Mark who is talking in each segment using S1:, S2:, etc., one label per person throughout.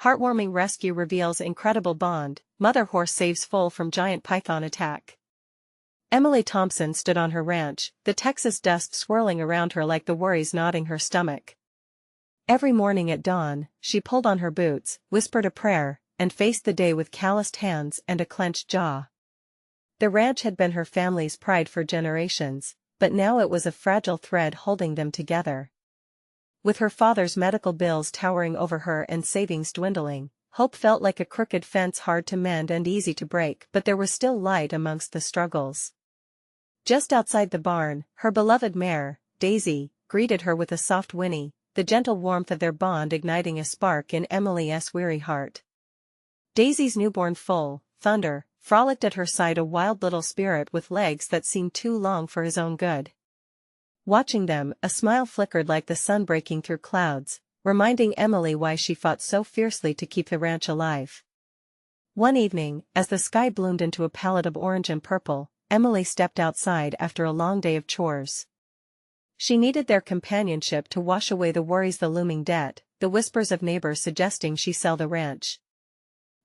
S1: Heartwarming rescue reveals incredible bond, mother horse saves foal from giant python attack. Emily Thompson stood on her ranch, the Texas dust swirling around her like the worries knotting her stomach. Every morning at dawn, she pulled on her boots, whispered a prayer, and faced the day with calloused hands and a clenched jaw. The ranch had been her family's pride for generations, but now it was a fragile thread holding them together. With her father's medical bills towering over her and savings dwindling, hope felt like a crooked fence hard to mend and easy to break, but there was still light amongst the struggles. Just outside the barn, her beloved mare, Daisy, greeted her with a soft whinny, the gentle warmth of their bond igniting a spark in Emily's weary heart. Daisy's newborn foal, Thunder, frolicked at her side, a wild little spirit with legs that seemed too long for his own good. Watching them, a smile flickered like the sun breaking through clouds, reminding Emily why she fought so fiercely to keep the ranch alive. One evening, as the sky bloomed into a palette of orange and purple, Emily stepped outside after a long day of chores. She needed their companionship to wash away the worries, the looming debt, the whispers of neighbors suggesting she sell the ranch.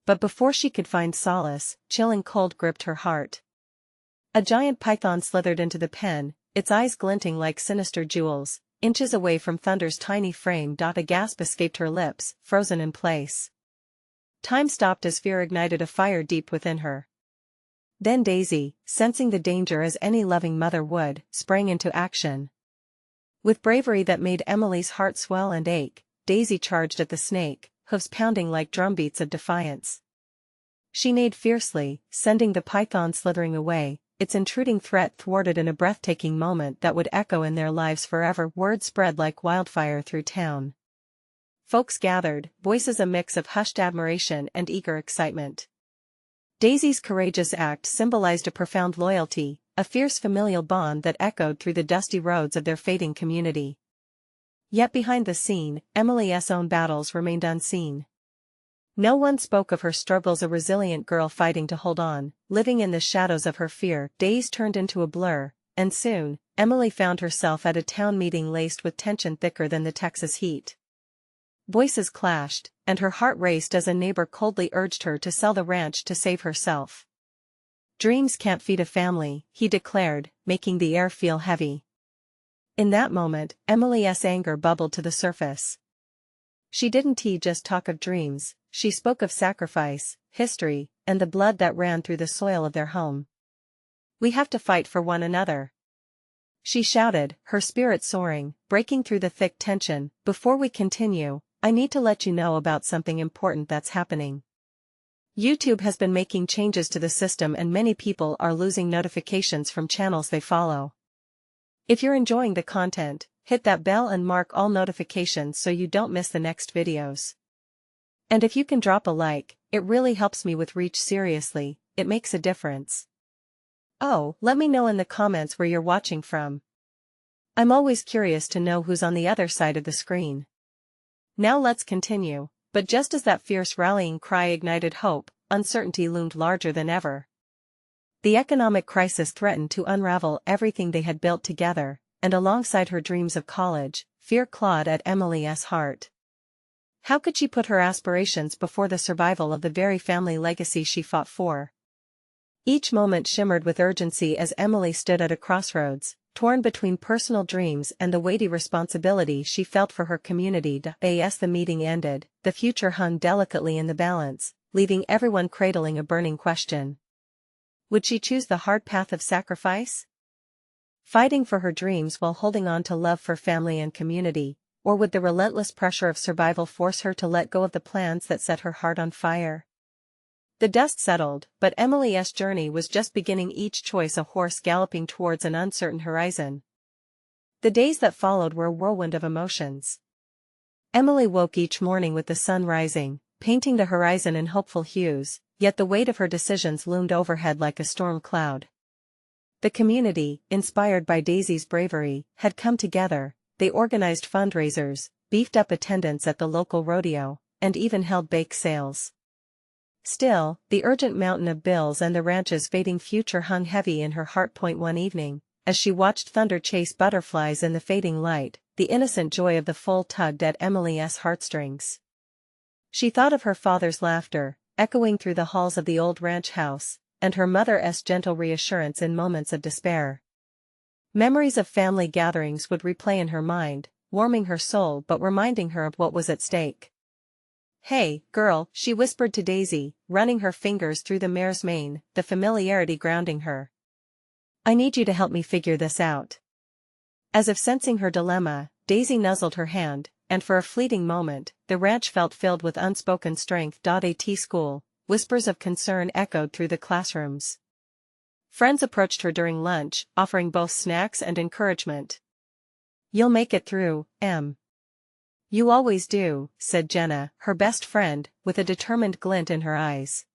S1: But before she could find solace, chilling cold gripped her heart. A giant python slithered into the pen, its eyes glinting like sinister jewels, inches away from Thunder's tiny frame. A gasp escaped her lips, frozen in place. Time stopped as fear ignited a fire deep within her. Then Daisy, sensing the danger as any loving mother would, sprang into action. With bravery that made Emily's heart swell and ache, Daisy charged at the snake, hooves pounding like drumbeats of defiance. She neighed fiercely, sending the python slithering away, its intruding threat thwarted in a breathtaking moment that would echo in their lives forever. Word spread like wildfire through town. Folks gathered, voices a mix of hushed admiration and eager excitement. Daisy's courageous act symbolized a profound loyalty, a fierce familial bond that echoed through the dusty roads of their fading community. Yet behind the scene, Emily's own battles remained unseen. No one spoke of her struggles, a resilient girl fighting to hold on, living in the shadows of her fear. Days turned into a blur, and soon, Emily found herself at a town meeting laced with tension thicker than the Texas heat. Voices clashed, and her heart raced as a neighbor coldly urged her to sell the ranch to save herself. "Dreams can't feed a family," he declared, making the air feel heavy. In that moment, Emily's anger bubbled to the surface. She didn't just talk of dreams, she spoke of sacrifice, history, and the blood that ran through the soil of their home. "We have to fight for one another," she shouted, her spirit soaring, breaking through the thick tension. "Before we continue, I need to let you know about something important that's happening. YouTube has been making changes to the system and many people are losing notifications from channels they follow. If you're enjoying the content, hit that bell and mark all notifications so you don't miss the next videos. And if you can drop a like, it really helps me with reach. Seriously, it makes a difference. Oh, let me know in the comments where you're watching from. I'm always curious to know who's on the other side of the screen. Now let's continue, but just as that fierce rallying cry ignited hope, uncertainty loomed larger than ever. The economic crisis threatened to unravel everything they had built together, and alongside her dreams of college, fear clawed at Emily's heart. How could she put her aspirations before the survival of the very family legacy she fought for? Each moment shimmered with urgency as Emily stood at a crossroads, torn between personal dreams and the weighty responsibility she felt for her community. As the meeting ended, the future hung delicately in the balance, leaving everyone cradling a burning question. Would she choose the hard path of sacrifice? Fighting for her dreams while holding on to love for family and community, or would the relentless pressure of survival force her to let go of the plans that set her heart on fire? The dust settled, but Emily's journey was just beginning, each choice a horse galloping towards an uncertain horizon. The days that followed were a whirlwind of emotions. Emily woke each morning with the sun rising, painting the horizon in hopeful hues, yet the weight of her decisions loomed overhead like a storm cloud. The community, inspired by Daisy's bravery, had come together. They organized fundraisers, beefed up attendance at the local rodeo, and even held bake sales. Still, the urgent mountain of bills and the ranch's fading future hung heavy in her heart. One evening, as she watched Thunder chase butterflies in the fading light, the innocent joy of the foal tugged at Emily's heartstrings. She thought of her father's laughter, echoing through the halls of the old ranch house, and her mother's gentle reassurance in moments of despair. Memories of family gatherings would replay in her mind, warming her soul but reminding her of what was at stake. "Hey, girl," she whispered to Daisy, running her fingers through the mare's mane, the familiarity grounding her. "I need you to help me figure this out." As if sensing her dilemma, Daisy nuzzled her hand, and for a fleeting moment, the ranch felt filled with unspoken strength. At school, whispers of concern echoed through the classrooms. Friends approached her during lunch, offering both snacks and encouragement. "You'll make it through, Em." "You always do," said Jenna, her best friend, with a determined glint in her eyes.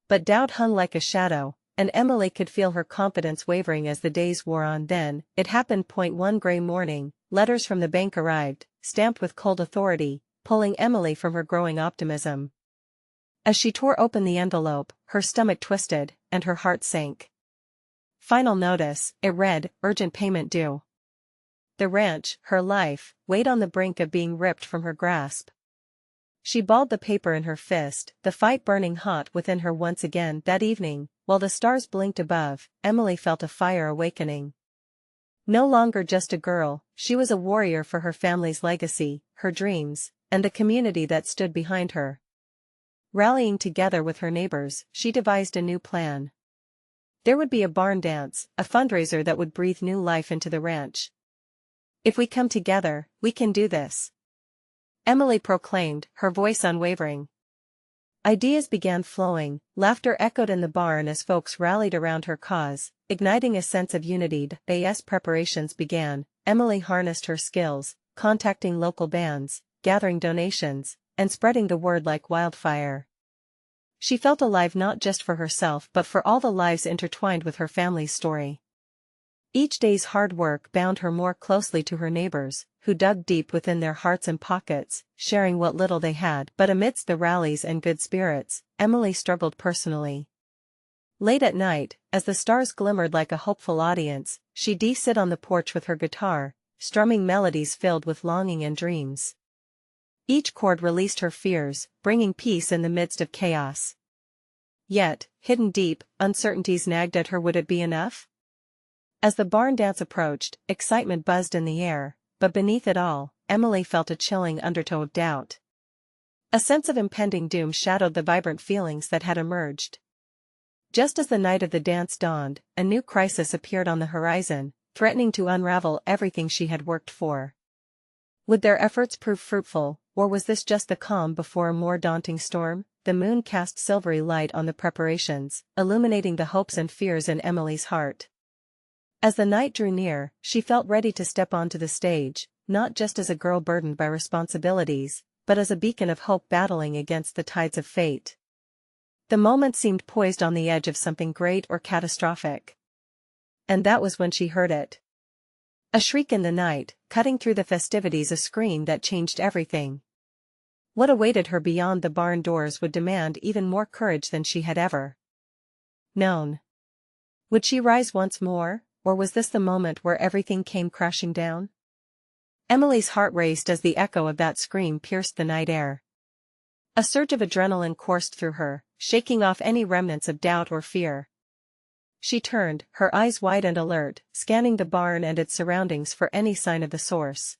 S1: But doubt hung like a shadow, and Emily could feel her confidence wavering as the days wore on. Then, it happened. One gray morning, letters from the bank arrived, stamped with cold authority, pulling Emily from her growing optimism. As she tore open the envelope, her stomach twisted, and her heart sank. Final notice, it read, urgent payment due. The ranch, her life, weighed on the brink of being ripped from her grasp. She balled the paper in her fist, the fight burning hot within her once again. That evening, while the stars blinked above, Emily felt a fire awakening. No longer just a girl, she was a warrior for her family's legacy, her dreams, and the community that stood behind her. Rallying together with her neighbors, she devised a new plan. There would be a barn dance, a fundraiser that would breathe new life into the ranch. "If we come together, we can do this," Emily proclaimed, her voice unwavering. Ideas began flowing, laughter echoed in the barn as folks rallied around her cause, igniting a sense of unity. As preparations began, Emily harnessed her skills, contacting local bands, gathering donations, and spreading the word like wildfire. She felt alive not just for herself but for all the lives intertwined with her family's story. Each day's hard work bound her more closely to her neighbors, who dug deep within their hearts and pockets, sharing what little they had. But amidst the rallies and good spirits, Emily struggled personally. Late at night, as the stars glimmered like a hopeful audience, she'd sit on the porch with her guitar, strumming melodies filled with longing and dreams. Each chord released her fears, bringing peace in the midst of chaos. Yet, hidden deep, uncertainties nagged at her. Would it be enough? As the barn dance approached, excitement buzzed in the air, but beneath it all, Emily felt a chilling undertow of doubt. A sense of impending doom shadowed the vibrant feelings that had emerged. Just as the night of the dance dawned, a new crisis appeared on the horizon, threatening to unravel everything she had worked for. Would their efforts prove fruitful, or was this just the calm before a more daunting storm? The moon cast silvery light on the preparations, illuminating the hopes and fears in Emily's heart. As the night drew near, she felt ready to step onto the stage, not just as a girl burdened by responsibilities, but as a beacon of hope battling against the tides of fate. The moment seemed poised on the edge of something great or catastrophic. And that was when she heard it. A shriek in the night, cutting through the festivities, a scream that changed everything. What awaited her beyond the barn doors would demand even more courage than she had ever known. Would she rise once more? Or was this the moment where everything came crashing down? Emily's heart raced as the echo of that scream pierced the night air. A surge of adrenaline coursed through her, shaking off any remnants of doubt or fear. She turned, her eyes wide and alert, scanning the barn and its surroundings for any sign of the source.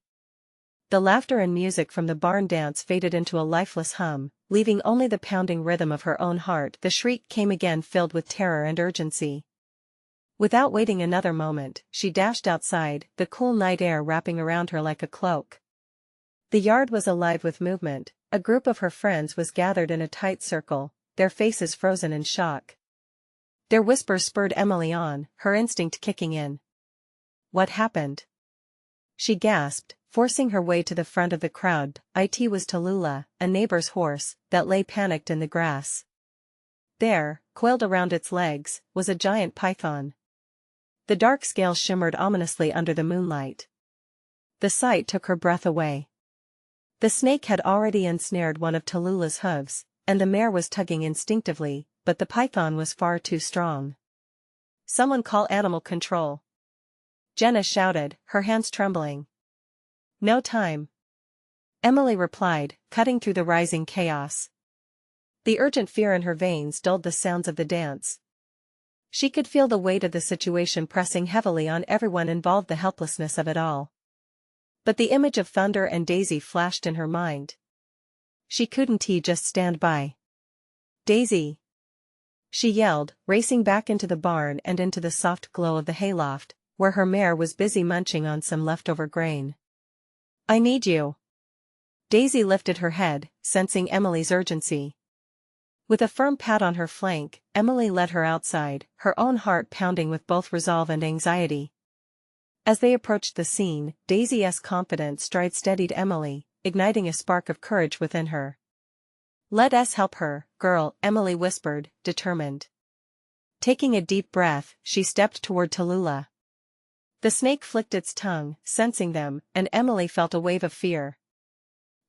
S1: The laughter and music from the barn dance faded into a lifeless hum, leaving only the pounding rhythm of her own heart. The shriek came again, filled with terror and urgency. Without waiting another moment, she dashed outside, the cool night air wrapping around her like a cloak. The yard was alive with movement. A group of her friends was gathered in a tight circle, their faces frozen in shock. Their whispers spurred Emily on, her instinct kicking in. "What happened?" she gasped, forcing her way to the front of the crowd. It was Tallulah, a neighbor's horse, that lay panicked in the grass. There, coiled around its legs, was a giant python. The dark scales shimmered ominously under the moonlight. The sight took her breath away. The snake had already ensnared one of Tallulah's hooves, and the mare was tugging instinctively, but the python was far too strong. "Someone call animal control," Jenna shouted, her hands trembling. "No time." Emily replied, cutting through the rising chaos. The urgent fear in her veins dulled the sounds of the dance. She could feel the weight of the situation pressing heavily on everyone involved, the helplessness of it all. But the image of Thunder and Daisy flashed in her mind. She couldn't just stand by. "Daisy!" she yelled, racing back into the barn and into the soft glow of the hayloft, where her mare was busy munching on some leftover grain. "I need you." Daisy lifted her head, sensing Emily's urgency. With a firm pat on her flank, Emily led her outside, her own heart pounding with both resolve and anxiety. As they approached the scene, Daisy's confident stride steadied Emily, igniting a spark of courage within her. "Let us help her, girl," Emily whispered, determined. Taking a deep breath, she stepped toward Tallulah. The snake flicked its tongue, sensing them, and Emily felt a wave of fear.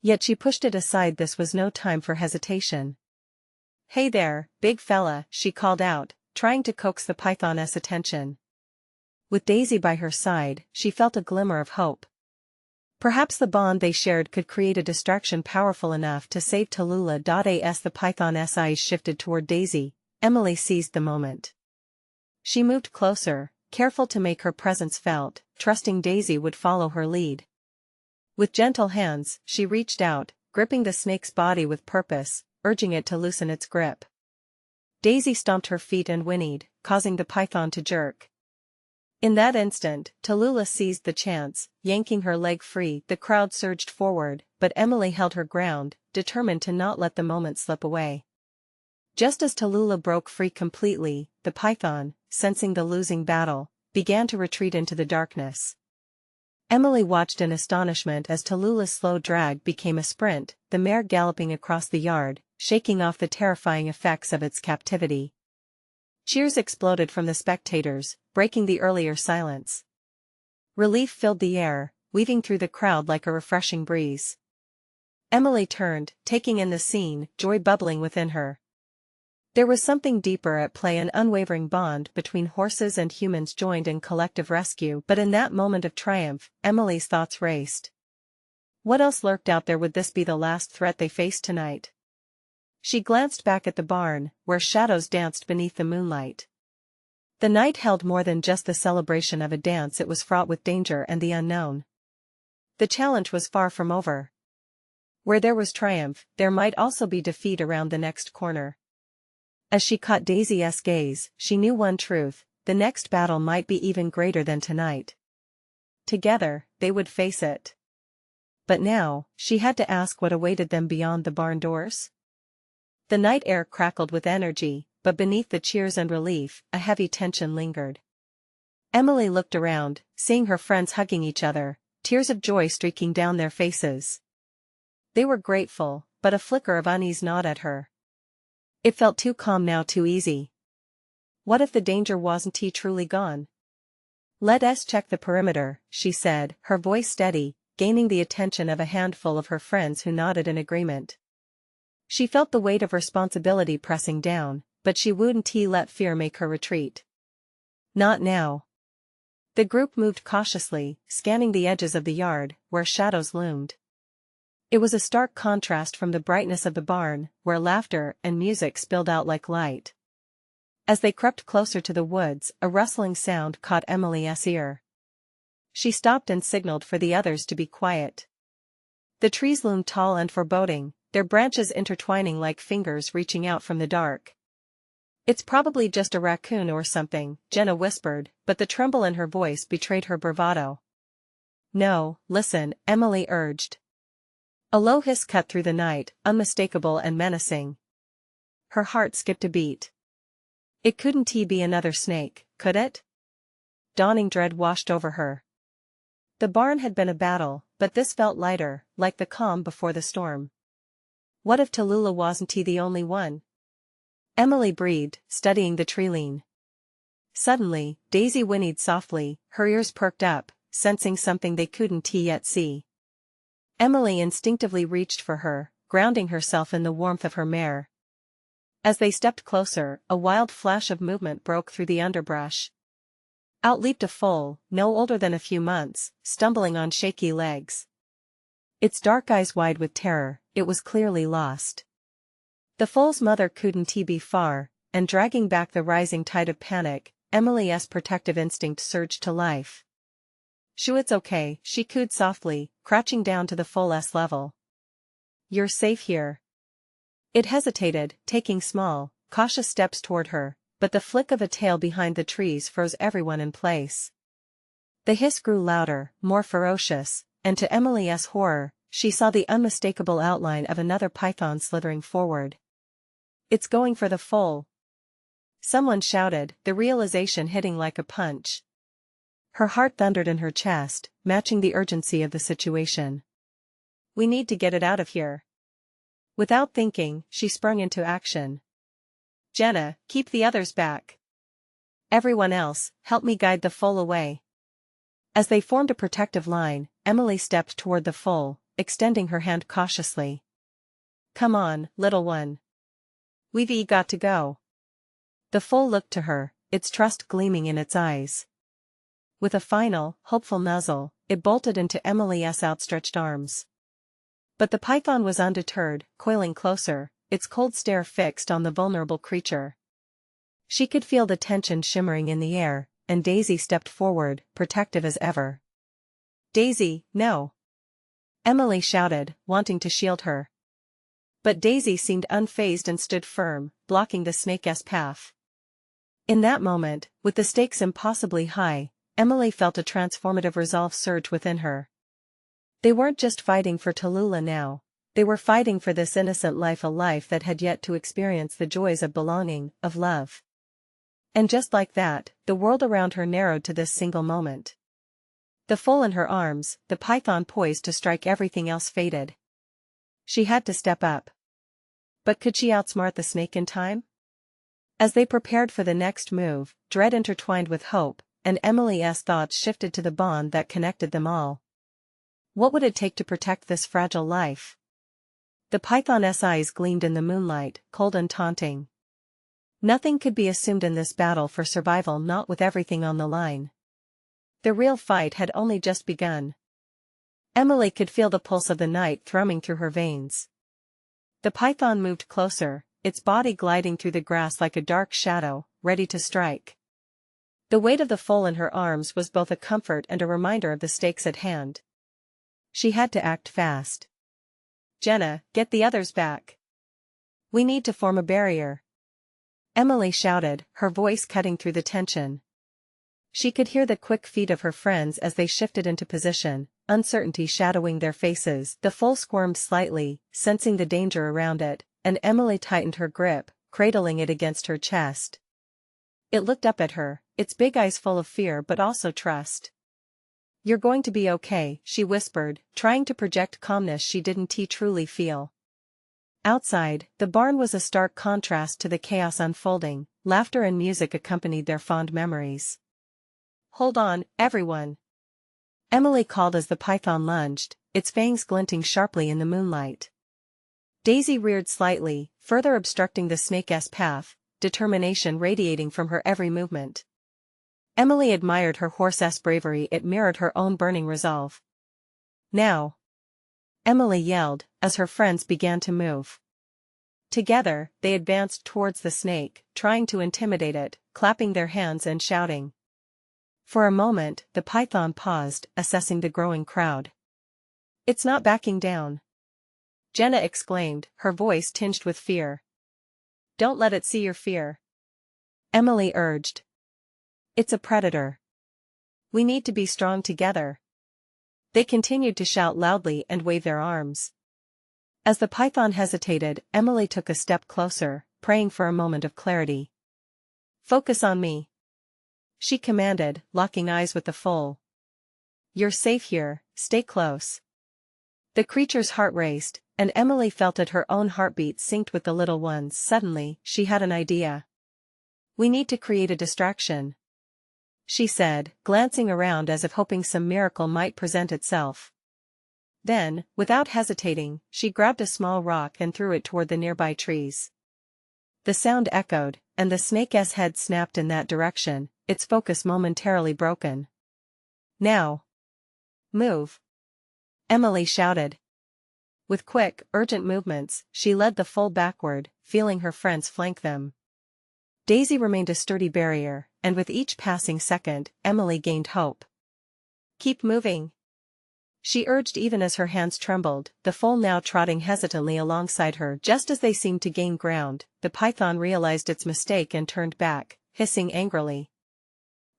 S1: Yet she pushed it aside. This was no time for hesitation. "Hey there, big fella," she called out, trying to coax the pythoness attention. With Daisy by her side, she felt a glimmer of hope. Perhaps the bond they shared could create a distraction powerful enough to save Tallulah. As the pythoness eyes shifted toward Daisy, Emily seized the moment. She moved closer, careful to make her presence felt, trusting Daisy would follow her lead. With gentle hands, she reached out, gripping the snake's body with purpose, urging it to loosen its grip. Daisy stomped her feet and whinnied, causing the python to jerk. In that instant, Tallulah seized the chance, yanking her leg free. The crowd surged forward, but Emily held her ground, determined to not let the moment slip away. Just as Tallulah broke free completely, the python, sensing the losing battle, began to retreat into the darkness. Emily watched in astonishment as Tallulah's slow drag became a sprint, the mare galloping across the yard, shaking off the terrifying effects of its captivity. Cheers exploded from the spectators, breaking the earlier silence. Relief filled the air, weaving through the crowd like a refreshing breeze. Emily turned, taking in the scene, joy bubbling within her. There was something deeper at play, an unwavering bond between horses and humans joined in collective rescue. But in that moment of triumph, Emily's thoughts raced. What else lurked out there? Would this be the last threat they faced tonight? She glanced back at the barn, where shadows danced beneath the moonlight. The night held more than just the celebration of a dance. It was fraught with danger and the unknown. The challenge was far from over. Where there was triumph, there might also be defeat around the next corner. As she caught Daisy's gaze, she knew one truth: the next battle might be even greater than tonight. Together, they would face it. But now, she had to ask what awaited them beyond the barn doors. The night air crackled with energy, but beneath the cheers and relief, a heavy tension lingered. Emily looked around, seeing her friends hugging each other, tears of joy streaking down their faces. They were grateful, but a flicker of unease gnawed at her. It felt too calm now, too easy. What if the danger wasn't truly gone? "Let us check the perimeter," she said, her voice steady, gaining the attention of a handful of her friends who nodded in agreement. She felt the weight of responsibility pressing down, but she wouldn't let fear make her retreat. Not now. The group moved cautiously, scanning the edges of the yard, where shadows loomed. It was a stark contrast from the brightness of the barn, where laughter and music spilled out like light. As they crept closer to the woods, a rustling sound caught Emily's ear. She stopped and signaled for the others to be quiet. The trees loomed tall and foreboding, their branches intertwining like fingers reaching out from the dark. "It's probably just a raccoon or something," Jenna whispered, but the tremble in her voice betrayed her bravado. "No, listen," Emily urged. A low hiss cut through the night, unmistakable and menacing. Her heart skipped a beat. It couldn't be another snake, could it? Dawning dread washed over her. The barn had been a battle, but this felt lighter, like the calm before the storm. What if Tallulah wasn't the only one? Emily breathed, studying the tree line. Suddenly, Daisy whinnied softly, her ears perked up, sensing something they couldn't yet see. Emily instinctively reached for her, grounding herself in the warmth of her mare. As they stepped closer, a wild flash of movement broke through the underbrush. Out leaped a foal, no older than a few months, stumbling on shaky legs. its dark eyes wide with terror. It was clearly lost. The foal's mother couldn't be far, and dragging back the rising tide of panic, Emily's protective instinct surged to life. "Shoo, it's okay," she cooed softly, crouching down to the foal's level. "You're safe here." It hesitated, taking small, cautious steps toward her, but the flick of a tail behind the trees froze everyone in place. The hiss grew louder, more ferocious, and to Emily's horror, she saw the unmistakable outline of another python slithering forward. "It's going for the foal!" someone shouted, the realization hitting like a punch. Her heart thundered in her chest, matching the urgency of the situation. "We need to get it out of here." Without thinking, she sprung into action. "Jenna, keep the others back. Everyone else, help me guide the foal away." As they formed a protective line, Emily stepped toward the foal, extending her hand cautiously. "Come on, little one. We've got to go." The foal looked to her, its trust gleaming in its eyes. With a final, hopeful nuzzle, it bolted into Emily's outstretched arms. But the python was undeterred, coiling closer, its cold stare fixed on the vulnerable creature. She could feel the tension shimmering in the air, and Daisy stepped forward, protective as ever. "Daisy, no!" Emily shouted, wanting to shield her. But Daisy seemed unfazed and stood firm, blocking the snake's path. In that moment, with the stakes impossibly high, Emily felt a transformative resolve surge within her. They weren't just fighting for Tallulah now, they were fighting for this innocent life, a life that had yet to experience the joys of belonging, of love. And just like that, the world around her narrowed to this single moment. The foal in her arms, the python poised to strike, everything else faded. She had to step up. But could she outsmart the snake in time? As they prepared for the next move, dread intertwined with hope, and Emily's thoughts shifted to the bond that connected them all. What would it take to protect this fragile life? The python's eyes gleamed in the moonlight, cold and taunting. Nothing could be assumed in this battle for survival, not with everything on the line. The real fight had only just begun. Emily could feel the pulse of the night thrumming through her veins. The python moved closer, its body gliding through the grass like a dark shadow, ready to strike. The weight of the foal in her arms was both a comfort and a reminder of the stakes at hand. She had to act fast. "Jenna, get the others back. We need to form a barrier," Emily shouted, her voice cutting through the tension. She could hear the quick feet of her friends as they shifted into position, uncertainty shadowing their faces. The foal squirmed slightly, sensing the danger around it, and Emily tightened her grip, cradling it against her chest. It looked up at her, its big eyes full of fear but also trust. "You're going to be okay," she whispered, trying to project calmness she didn't truly feel. Outside, the barn was a stark contrast to the chaos unfolding. Laughter and music accompanied their fond memories. "Hold on, everyone," Emily called as the python lunged, its fangs glinting sharply in the moonlight. Daisy reared slightly, further obstructing the snake's path, determination radiating from her every movement. Emily admired her horse's bravery, it mirrored her own burning resolve. "Now!" Emily yelled, as her friends began to move. Together, they advanced towards the snake, trying to intimidate it, clapping their hands and shouting. For a moment, the python paused, assessing the growing crowd. "It's not backing down," Jenna exclaimed, her voice tinged with fear. "Don't let it see your fear," Emily urged. "It's a predator. We need to be strong together." They continued to shout loudly and wave their arms. As the python hesitated, Emily took a step closer, praying for a moment of clarity. "Focus on me," she commanded, locking eyes with the foal. "You're safe here, stay close." The creature's heart raced, and Emily felt it, her own heartbeat synced with the little one's. Suddenly, she had an idea. "We need to create a distraction," she said, glancing around as if hoping some miracle might present itself. Then, without hesitating, she grabbed a small rock and threw it toward the nearby trees. The sound echoed, and the snake's head snapped in that direction, its focus momentarily broken. "Now! Move!" Emily shouted. With quick, urgent movements, she led the foal backward, feeling her friends flank them. Daisy remained a sturdy barrier, and with each passing second, Emily gained hope. "Keep moving," she urged even as her hands trembled, the foal now trotting hesitantly alongside her. Just as they seemed to gain ground, the python realized its mistake and turned back, hissing angrily.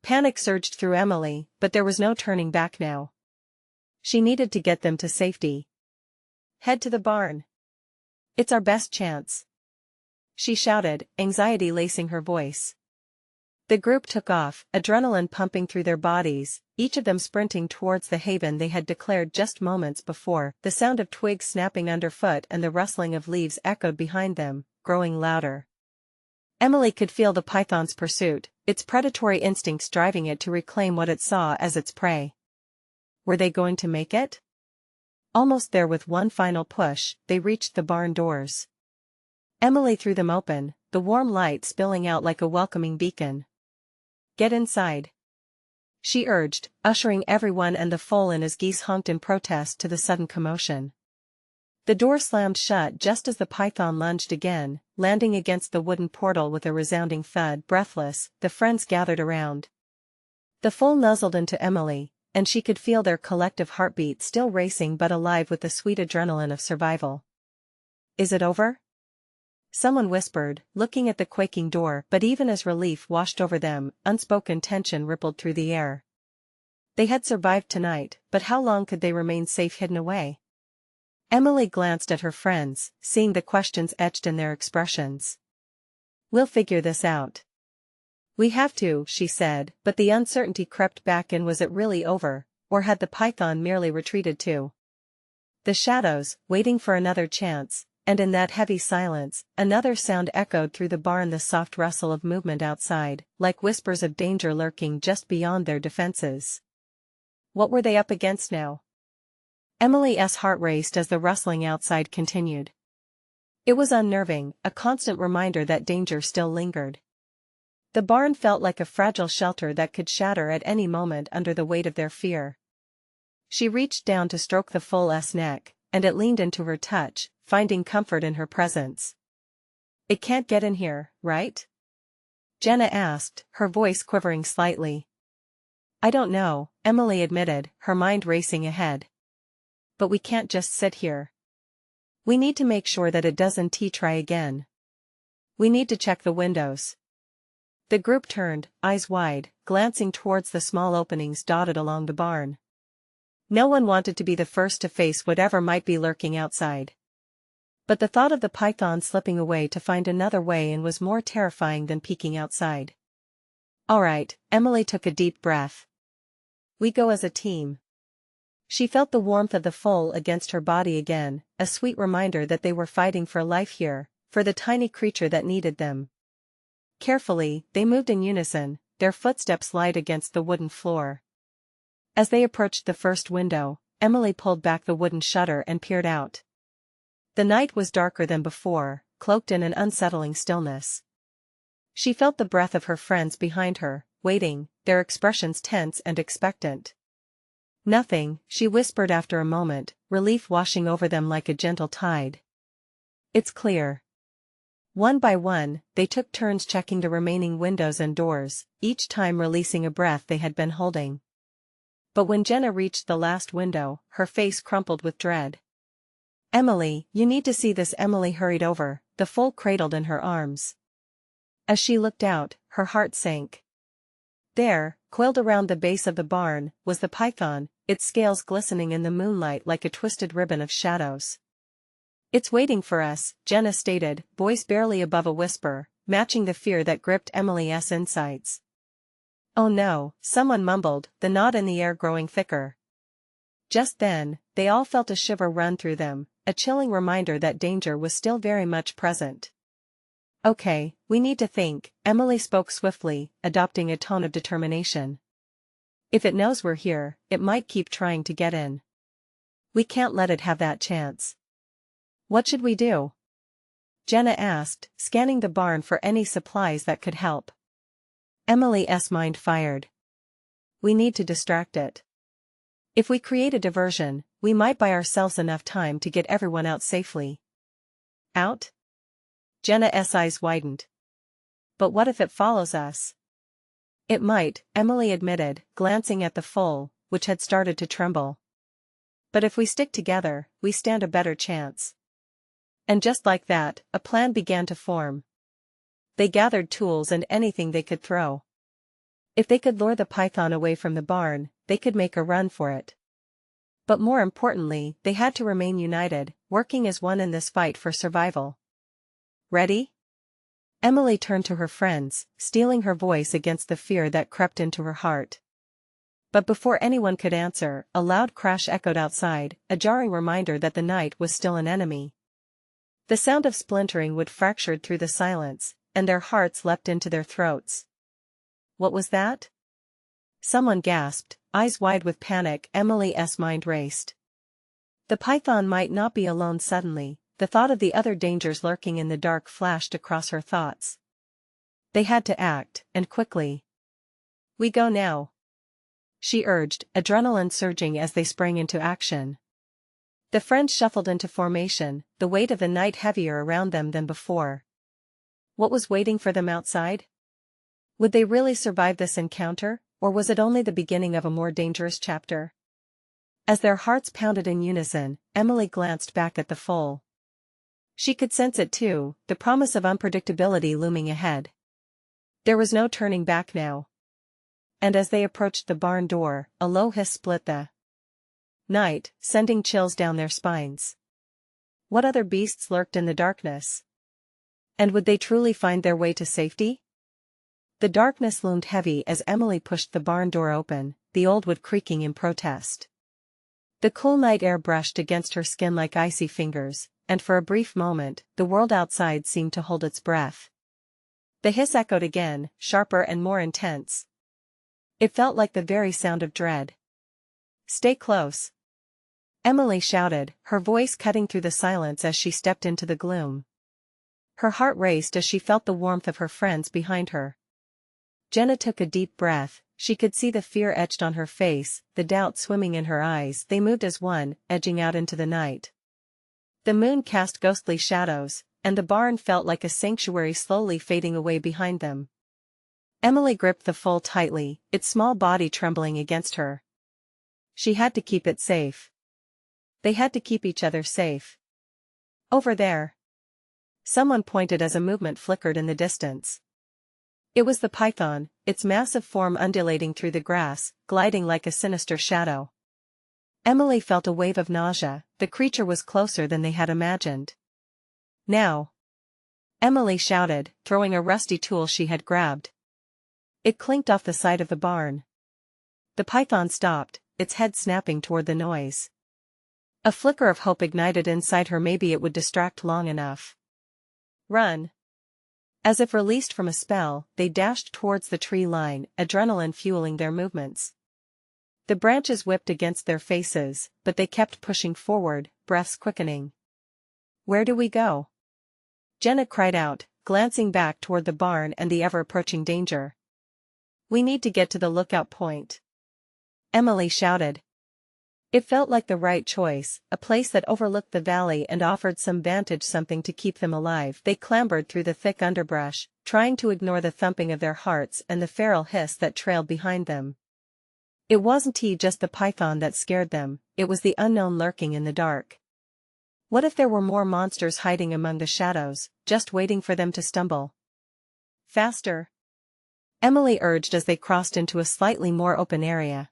S1: Panic surged through Emily, but there was no turning back now. She needed to get them to safety. "Head to the barn. It's our best chance," she shouted, anxiety lacing her voice. The group took off, adrenaline pumping through their bodies, each of them sprinting towards the haven they had declared just moments before. The sound of twigs snapping underfoot and the rustling of leaves echoed behind them, growing louder. Emily could feel the python's pursuit, its predatory instincts driving it to reclaim what it saw as its prey. Were they going to make it? Almost there, with one final push, they reached the barn doors. Emily threw them open, the warm light spilling out like a welcoming beacon. "Get inside," she urged, ushering everyone and the foal in as geese honked in protest to the sudden commotion. The door slammed shut just as the python lunged again, landing against the wooden portal with a resounding thud. Breathless, the friends gathered around. The foal nuzzled into Emily, and she could feel their collective heartbeat still racing but alive with the sweet adrenaline of survival. "Is it over?" someone whispered, looking at the quaking door. But even as relief washed over them, unspoken tension rippled through the air. They had survived tonight, but how long could they remain safe hidden away? Emily glanced at her friends, seeing the questions etched in their expressions. "We'll figure this out." "We have to," she said, but the uncertainty crept back in. Was it really over, or had the python merely retreated too? The shadows, waiting for another chance, and in that heavy silence, another sound echoed through the barn, the soft rustle of movement outside, like whispers of danger lurking just beyond their defenses. What were they up against now? Emily's heart raced as the rustling outside continued. It was unnerving, a constant reminder that danger still lingered. The barn felt like a fragile shelter that could shatter at any moment under the weight of their fear. She reached down to stroke the foal's neck, and it leaned into her touch, finding comfort in her presence. "It can't get in here, right?" Jenna asked, her voice quivering slightly. "I don't know," Emily admitted, her mind racing ahead. "But we can't just sit here. We need to make sure that it doesn't try again. We need to check the windows." The group turned, eyes wide, glancing towards the small openings dotted along the barn. No one wanted to be the first to face whatever might be lurking outside. But the thought of the python slipping away to find another way in was more terrifying than peeking outside. "All right," Emily took a deep breath. "We go as a team." She felt the warmth of the foal against her body again, a sweet reminder that they were fighting for life here, for the tiny creature that needed them. Carefully, they moved in unison, their footsteps light against the wooden floor. As they approached the first window, Emily pulled back the wooden shutter and peered out. The night was darker than before, cloaked in an unsettling stillness. She felt the breath of her friends behind her, waiting, their expressions tense and expectant. "Nothing," she whispered after a moment, relief washing over them like a gentle tide. "It's clear." One by one, they took turns checking the remaining windows and doors, each time releasing a breath they had been holding. But when Jenna reached the last window, her face crumpled with dread. "Emily, you need to see this." Emily hurried over, the foal cradled in her arms. As she looked out, her heart sank. There, coiled around the base of the barn, was the python, its scales glistening in the moonlight like a twisted ribbon of shadows. "It's waiting for us," Jenna stated, voice barely above a whisper, matching the fear that gripped Emily's insides. "Oh no," someone mumbled, the nod in the air growing thicker. Just then, they all felt a shiver run through them, a chilling reminder that danger was still very much present. "Okay, we need to think," Emily spoke swiftly, adopting a tone of determination. "If it knows we're here, it might keep trying to get in. We can't let it have that chance." "What should we do?" Jenna asked, scanning the barn for any supplies that could help. Emily's mind fired. "We need to distract it. If we create a diversion, we might buy ourselves enough time to get everyone out safely. Out? Jenna's eyes widened. But what if it follows us? It might, Emily admitted, glancing at the foal, which had started to tremble. But if we stick together, we stand a better chance. And just like that, a plan began to form. They gathered tools and anything they could throw. If they could lure the python away from the barn, they could make a run for it. But more importantly, they had to remain united, working as one in this fight for survival. Ready? Emily turned to her friends, steeling her voice against the fear that crept into her heart. But before anyone could answer, a loud crash echoed outside, a jarring reminder that the night was still an enemy. The sound of splintering wood fractured through the silence, and their hearts leapt into their throats. What was that? Someone gasped, eyes wide with panic. Emily's mind raced. The python might not be alone. Suddenly, the thought of the other dangers lurking in the dark flashed across her thoughts. They had to act, and quickly. We go now, she urged, adrenaline surging as they sprang into action. The friends shuffled into formation, the weight of the night heavier around them than before. What was waiting for them outside? Would they really survive this encounter, or was it only the beginning of a more dangerous chapter? As their hearts pounded in unison, Emily glanced back at the foal. She could sense it too, the promise of unpredictability looming ahead. There was no turning back now. And as they approached the barn door, a low hiss split the night, sending chills down their spines. What other beasts lurked in the darkness? And would they truly find their way to safety? The darkness loomed heavy as Emily pushed the barn door open, the old wood creaking in protest. The cool night air brushed against her skin like icy fingers, and for a brief moment, the world outside seemed to hold its breath. The hiss echoed again, sharper and more intense. It felt like the very sound of dread. Stay close, Emily shouted, her voice cutting through the silence as she stepped into the gloom. Her heart raced as she felt the warmth of her friends behind her. Jenna took a deep breath. She could see the fear etched on her face, the doubt swimming in her eyes. They moved as one, edging out into the night. The moon cast ghostly shadows, and the barn felt like a sanctuary slowly fading away behind them. Emily gripped the foal tightly, its small body trembling against her. She had to keep it safe. They had to keep each other safe. Over there. Someone pointed as a movement flickered in the distance. It was the python, its massive form undulating through the grass, gliding like a sinister shadow. Emily felt a wave of nausea. The creature was closer than they had imagined. Now! Emily shouted, throwing a rusty tool she had grabbed. It clinked off the side of the barn. The python stopped, its head snapping toward the noise. A flicker of hope ignited inside her. Maybe it would distract long enough. Run! As if released from a spell, they dashed towards the tree line, adrenaline fueling their movements. The branches whipped against their faces, but they kept pushing forward, breaths quickening. Where do we go? Jenna cried out, glancing back toward the barn and the ever-approaching danger. We need to get to the lookout point, Emily shouted. It felt like the right choice, a place that overlooked the valley and offered some vantage, something to keep them alive. They clambered through the thick underbrush, trying to ignore the thumping of their hearts and the feral hiss that trailed behind them. It wasn't just the python that scared them, it was the unknown lurking in the dark. What if there were more monsters hiding among the shadows, just waiting for them to stumble? Faster! Emily urged as they crossed into a slightly more open area.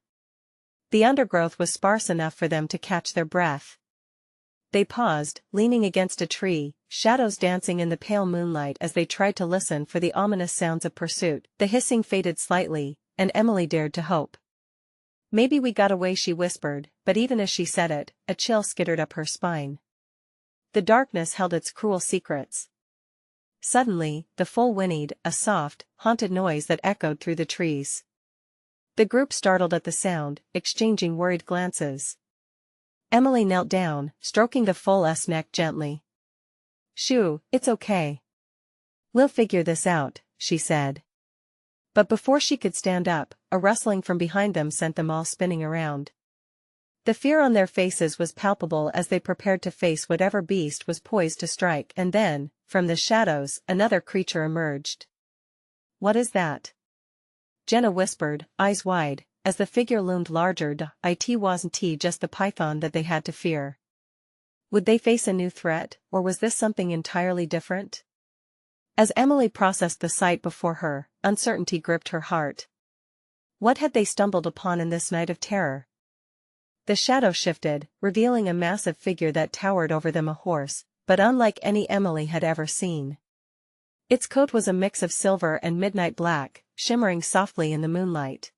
S1: The undergrowth was sparse enough for them to catch their breath. They paused, leaning against a tree, shadows dancing in the pale moonlight as they tried to listen for the ominous sounds of pursuit. The hissing faded slightly, and Emily dared to hope. Maybe we got away, she whispered, but even as she said it, a chill skittered up her spine. The darkness held its cruel secrets. Suddenly, the foal whinnied, a soft, haunted noise that echoed through the trees. The group startled at the sound, exchanging worried glances. Emily knelt down, stroking the foal's neck gently. Shoo, it's okay. We'll figure this out, she said. But before she could stand up, a rustling from behind them sent them all spinning around. The fear on their faces was palpable as they prepared to face whatever beast was poised to strike, and then, from the shadows, another creature emerged. "What is that?" Jenna whispered, eyes wide, as the figure loomed larger. It wasn't just the python that they had to fear. Would they face a new threat, or was this something entirely different? As Emily processed the sight before her, uncertainty gripped her heart. What had they stumbled upon in this night of terror? The shadow shifted, revealing a massive figure that towered over them, a horse, but unlike any Emily had ever seen. Its coat was a mix of silver and midnight black, shimmering softly in the moonlight.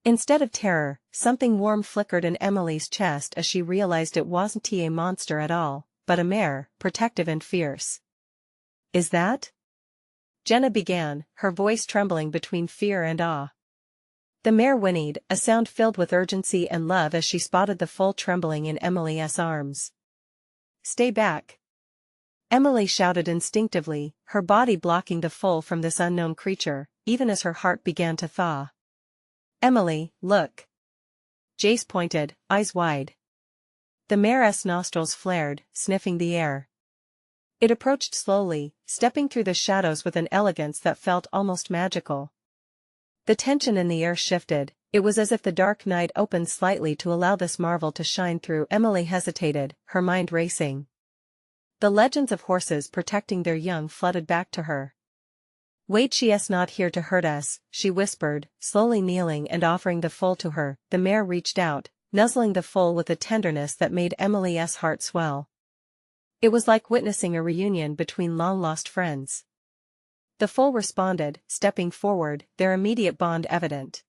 S1: Instead of terror, something warm flickered in Emily's chest as she realized it wasn't a monster at all, but a mare, protective and fierce. "Is that?" Jenna began, her voice trembling between fear and awe. The mare whinnied, a sound filled with urgency and love as she spotted the foal trembling in Emily's arms. "Stay back!" Emily shouted instinctively, her body blocking the foal from this unknown creature, even as her heart began to thaw. "Emily, look!" Jace pointed, eyes wide. The mare's nostrils flared, sniffing the air. It approached slowly, stepping through the shadows with an elegance that felt almost magical. The tension in the air shifted, it was as if the dark night opened slightly to allow this marvel to shine through. Emily hesitated, her mind racing. The legends of horses protecting their young flooded back to her. "Wait, she's not here to hurt us," she whispered, slowly kneeling and offering the foal to her. The mare reached out, nuzzling the foal with a tenderness that made Emily's heart swell. It was like witnessing a reunion between long-lost friends. The foal responded, stepping forward, their immediate bond evident.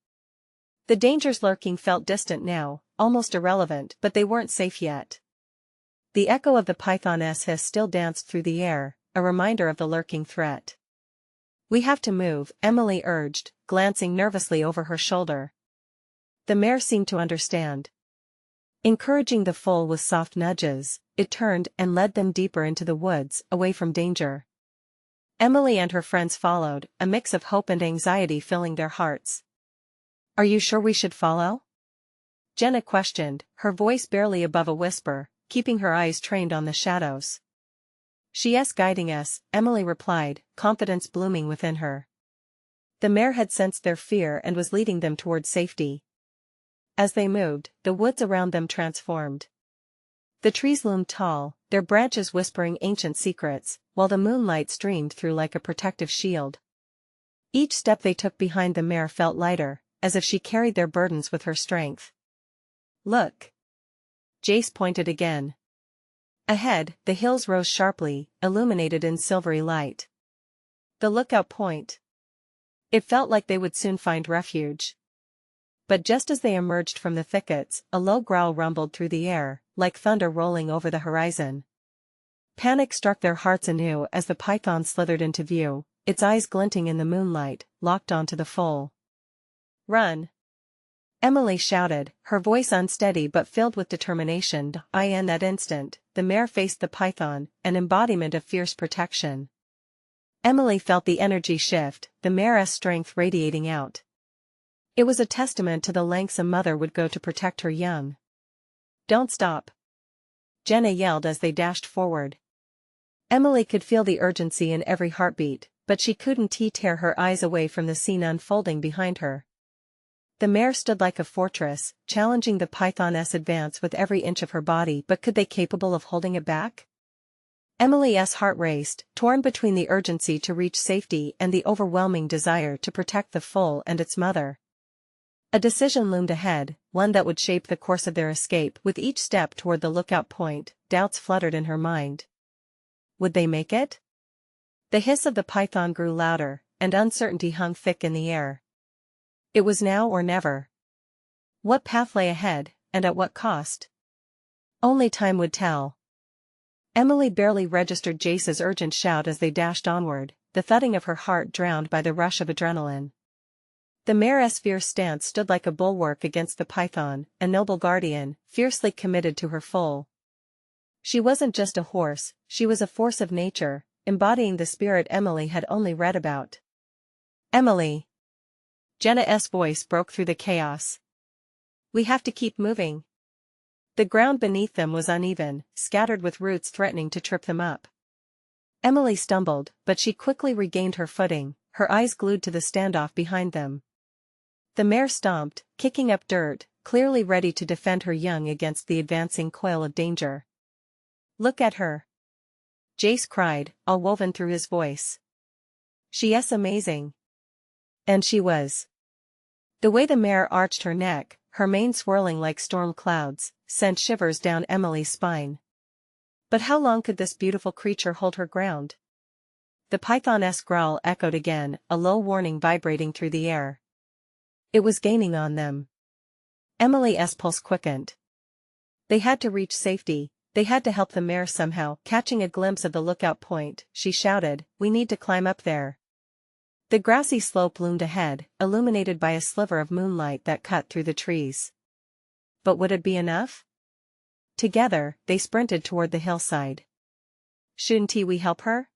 S1: The dangers lurking felt distant now, almost irrelevant, but they weren't safe yet. The echo of the python's hiss still danced through the air, a reminder of the lurking threat. "We have to move," Emily urged, glancing nervously over her shoulder. The mare seemed to understand. Encouraging the foal with soft nudges, it turned and led them deeper into the woods, away from danger. Emily and her friends followed, a mix of hope and anxiety filling their hearts. "Are you sure we should follow?" Jenna questioned, her voice barely above a whisper, keeping her eyes trained on the shadows. "She's guiding us," Emily replied, confidence blooming within her. The mare had sensed their fear and was leading them toward safety. As they moved, the woods around them transformed. The trees loomed tall, their branches whispering ancient secrets, while the moonlight streamed through like a protective shield. Each step they took behind the mare felt lighter, as if she carried their burdens with her strength. "Look!" Jace pointed again. Ahead, the hills rose sharply, illuminated in silvery light. The lookout point. It felt like they would soon find refuge. But just as they emerged from the thickets, a low growl rumbled through the air, like thunder rolling over the horizon. Panic struck their hearts anew as the python slithered into view, its eyes glinting in the moonlight, locked onto the foal. "Run!" Emily shouted, her voice unsteady but filled with determination. In that instant, the mare faced the python, an embodiment of fierce protection. Emily felt the energy shift, the mare's strength radiating out. It was a testament to the lengths a mother would go to protect her young. "Don't stop!" Jenna yelled as they dashed forward. Emily could feel the urgency in every heartbeat, but she couldn't tear her eyes away from the scene unfolding behind her. The mare stood like a fortress, challenging the python's advance with every inch of her body, but could they capable of holding it back? Emily's heart raced, torn between the urgency to reach safety and the overwhelming desire to protect the foal and its mother. A decision loomed ahead, one that would shape the course of their escape. With each step toward the lookout point, doubts fluttered in her mind. Would they make it? The hiss of the python grew louder, and uncertainty hung thick in the air. It was now or never. What path lay ahead, and at what cost? Only time would tell. Emily barely registered Jace's urgent shout as they dashed onward, the thudding of her heart drowned by the rush of adrenaline. The mare's fierce stance stood like a bulwark against the python, a noble guardian, fiercely committed to her foal. She wasn't just a horse, she was a force of nature, embodying the spirit Emily had only read about. "Emily!" Jenna's voice broke through the chaos. "We have to keep moving." The ground beneath them was uneven, scattered with roots threatening to trip them up. Emily stumbled, but she quickly regained her footing, her eyes glued to the standoff behind them. The mare stomped, kicking up dirt, clearly ready to defend her young against the advancing coil of danger. "Look at her!" Jace cried, all woven through his voice. "She's amazing." And she was. The way the mare arched her neck, her mane swirling like storm clouds, sent shivers down Emily's spine. But how long could this beautiful creature hold her ground? The python-esque growl echoed again, a low warning vibrating through the air. It was gaining on them. Emily's pulse quickened. They had to reach safety, they had to help the mare somehow. Catching a glimpse of the lookout point, she shouted, "We need to climb up there." The grassy slope loomed ahead, illuminated by a sliver of moonlight that cut through the trees. But would it be enough? Together, they sprinted toward the hillside. "Shouldn't we help her?"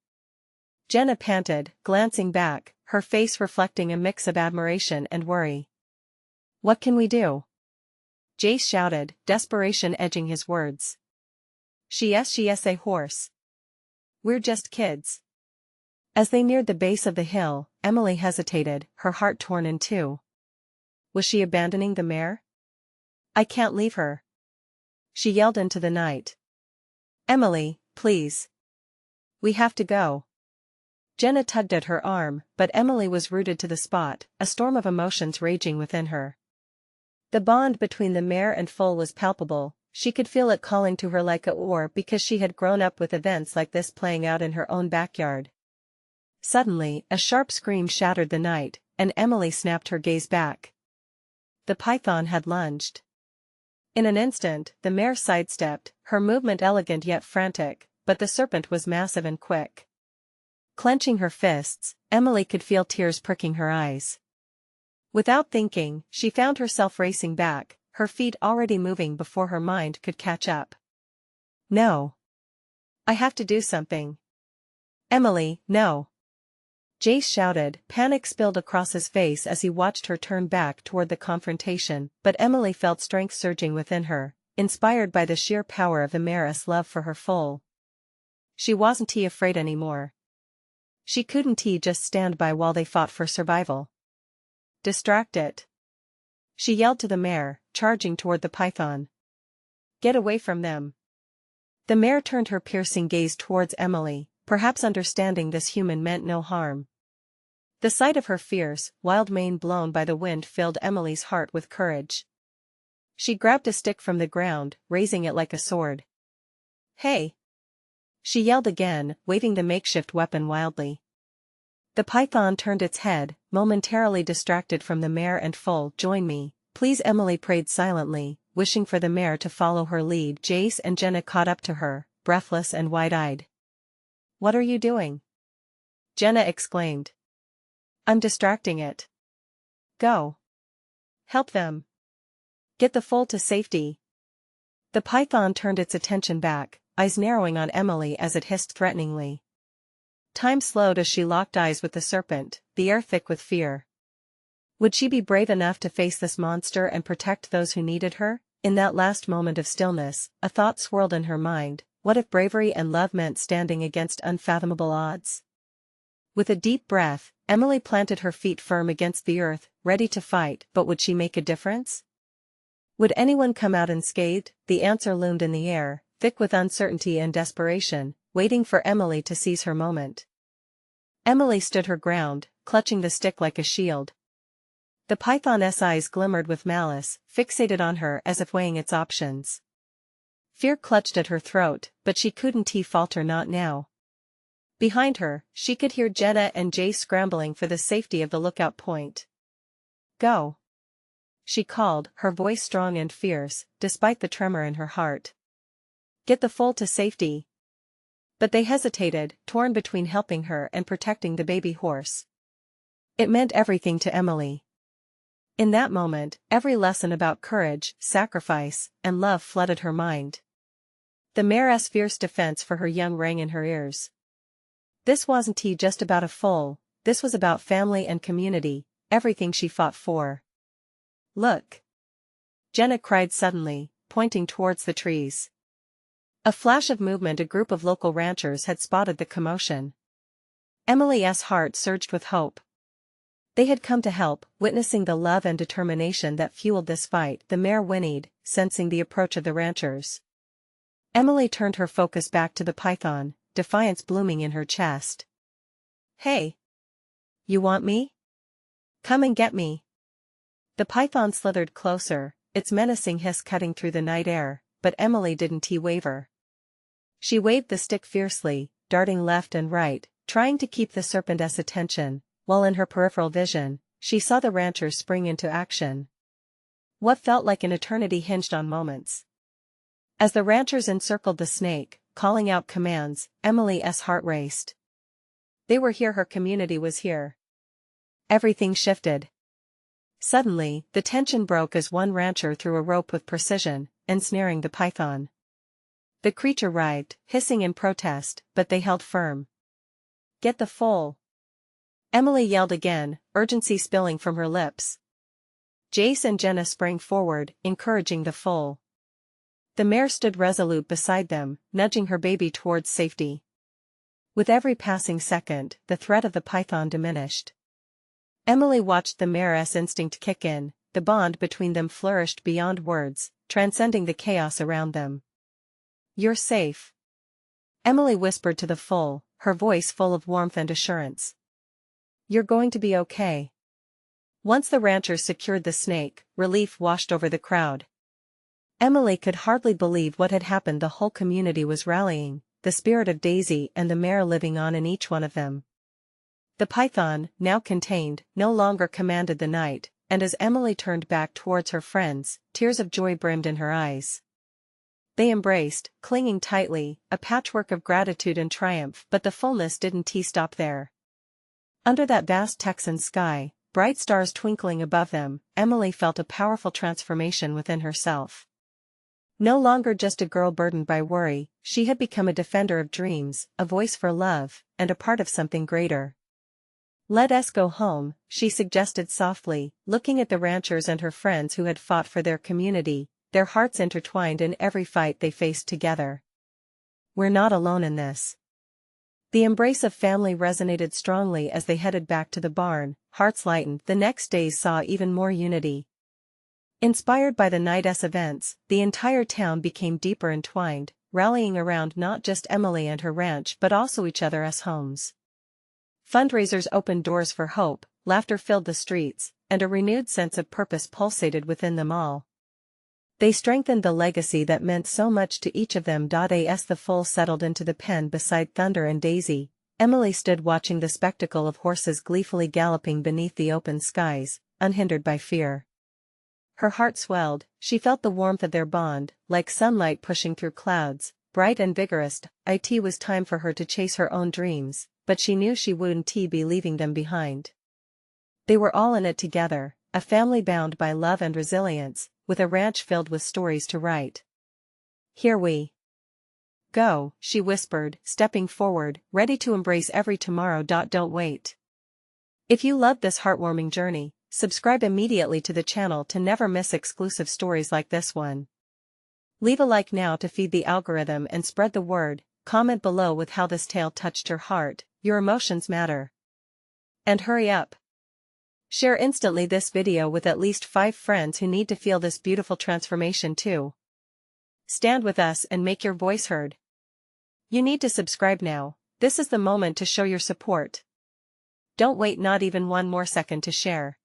S1: Jenna panted, glancing back, her face reflecting a mix of admiration and worry. "What can we do?" Jace shouted, desperation edging his words. She's a horse. We're just kids." As they neared the base of the hill, Emily hesitated, her heart torn in two. Was she abandoning the mare? "I can't leave her," she yelled into the night. "Emily, please. We have to go." Jenna tugged at her arm, but Emily was rooted to the spot, a storm of emotions raging within her. The bond between the mare and foal was palpable, she could feel it calling to her like a oar because she had grown up with events like this playing out in her own backyard. Suddenly, a sharp scream shattered the night, and Emily snapped her gaze back. The python had lunged. In an instant, the mare sidestepped, her movement elegant yet frantic, but the serpent was massive and quick. Clenching her fists, Emily could feel tears pricking her eyes. Without thinking, she found herself racing back, her feet already moving before her mind could catch up. "No. I have to do something." "Emily, no." Jace shouted, panic spilled across his face as he watched her turn back toward the confrontation, but Emily felt strength surging within her, inspired by the sheer power of the mare's love for her foal. She wasn't afraid anymore. She couldn't just stand by while they fought for survival. "Distract it," she yelled to the mare, charging toward the python. "Get away from them." The mare turned her piercing gaze towards Emily, perhaps understanding this human meant no harm. The sight of her fierce, wild mane blown by the wind filled Emily's heart with courage. She grabbed a stick from the ground, raising it like a sword. "Hey!" she yelled again, waving the makeshift weapon wildly. The python turned its head, momentarily distracted from the mare and foal. "Join me, please," Emily prayed silently, wishing for the mare to follow her lead. Jace and Jenna caught up to her, breathless and wide-eyed. "What are you doing?" Jenna exclaimed. "I'm distracting it." "Go. Help them. Get the foal to safety." The python turned its attention back, eyes narrowing on Emily as it hissed threateningly. Time slowed as she locked eyes with the serpent, the air thick with fear. Would she be brave enough to face this monster and protect those who needed her? In that last moment of stillness, a thought swirled in her mind: what if bravery and love meant standing against unfathomable odds? With a deep breath, Emily planted her feet firm against the earth, ready to fight. But would she make a difference? Would anyone come out unscathed? The answer loomed in the air, thick with uncertainty and desperation, waiting for Emily to seize her moment. Emily stood her ground, clutching the stick like a shield. The python's eyes glimmered with malice, fixated on her as if weighing its options. Fear clutched at her throat, but she couldn't falter, not now. Behind her, she could hear Jenna and Jay scrambling for the safety of the lookout point. "Go," she called, her voice strong and fierce, despite the tremor in her heart. "Get the foal to safety." But they hesitated, torn between helping her and protecting the baby horse. It meant everything to Emily. In that moment, every lesson about courage, sacrifice, and love flooded her mind. The mare's fierce defense for her young rang in her ears. This wasn't just about a foal, this was about family and community, everything she fought for. "Look!" Jenna cried suddenly, pointing towards the trees. A flash of movement. A group of local ranchers had spotted the commotion. Emily's heart surged with hope. They had come to help. Witnessing the love and determination that fueled this fight, the mare whinnied, sensing the approach of the ranchers. Emily turned her focus back to the python, defiance blooming in her chest. "Hey! You want me? Come and get me." The python slithered closer, its menacing hiss cutting through the night air, but Emily didn't waver. She waved the stick fiercely, darting left and right, trying to keep the serpent's attention, while in her peripheral vision, she saw the ranchers spring into action. What felt like an eternity hinged on moments. As the ranchers encircled the snake, calling out commands, Emily's heart raced. They were here, her community was here. Everything shifted. Suddenly, the tension broke as one rancher threw a rope with precision, ensnaring the python. The creature writhed, hissing in protest, but they held firm. "Get the foal!" Emily yelled again, urgency spilling from her lips. Jace and Jenna sprang forward, encouraging the foal. The mare stood resolute beside them, nudging her baby towards safety. With every passing second, the threat of the python diminished. Emily watched the mare's instinct kick in, the bond between them flourished beyond words, transcending the chaos around them. "You're safe," Emily whispered to the foal, her voice full of warmth and assurance. "You're going to be okay." Once the ranchers secured the snake, relief washed over the crowd. Emily could hardly believe what had happened. The whole community was rallying, the spirit of Daisy and the mare living on in each one of them. The python, now contained, no longer commanded the night, and as Emily turned back towards her friends, tears of joy brimmed in her eyes. They embraced, clinging tightly, a patchwork of gratitude and triumph, but the fullness didn't stop there. Under that vast Texan sky, bright stars twinkling above them, Emily felt a powerful transformation within herself. No longer just a girl burdened by worry, she had become a defender of dreams, a voice for love, and a part of something greater. "Let us go home," she suggested softly, looking at the ranchers and her friends who had fought for their community, their hearts intertwined in every fight they faced together. "We're not alone in this." The embrace of family resonated strongly as they headed back to the barn, hearts lightened. The next days saw even more unity. Inspired by the night's events, the entire town became deeper entwined, rallying around not just Emily and her ranch but also each other's homes. Fundraisers opened doors for hope, laughter filled the streets, and a renewed sense of purpose pulsated within them all. They strengthened the legacy that meant so much to each of them. As the foal settled into the pen beside Thunder and Daisy, Emily stood watching the spectacle of horses gleefully galloping beneath the open skies, unhindered by fear. Her heart swelled, she felt the warmth of their bond, like sunlight pushing through clouds, bright and vigorous. It was time for her to chase her own dreams, but she knew she wouldn't be leaving them behind. They were all in it together, a family bound by love and resilience, with a ranch filled with stories to write. "Here we go," she whispered, stepping forward, ready to embrace every tomorrow. Don't wait. If you loved this heartwarming journey, subscribe immediately to the channel to never miss exclusive stories like this one. Leave a like now to feed the algorithm and spread the word. Comment below with how this tale touched your heart. Your emotions matter. And hurry up. Share instantly this video with at least 5 friends who need to feel this beautiful transformation too. Stand with us and make your voice heard. You need to subscribe now. This is the moment to show your support. Don't wait not even one more second to share.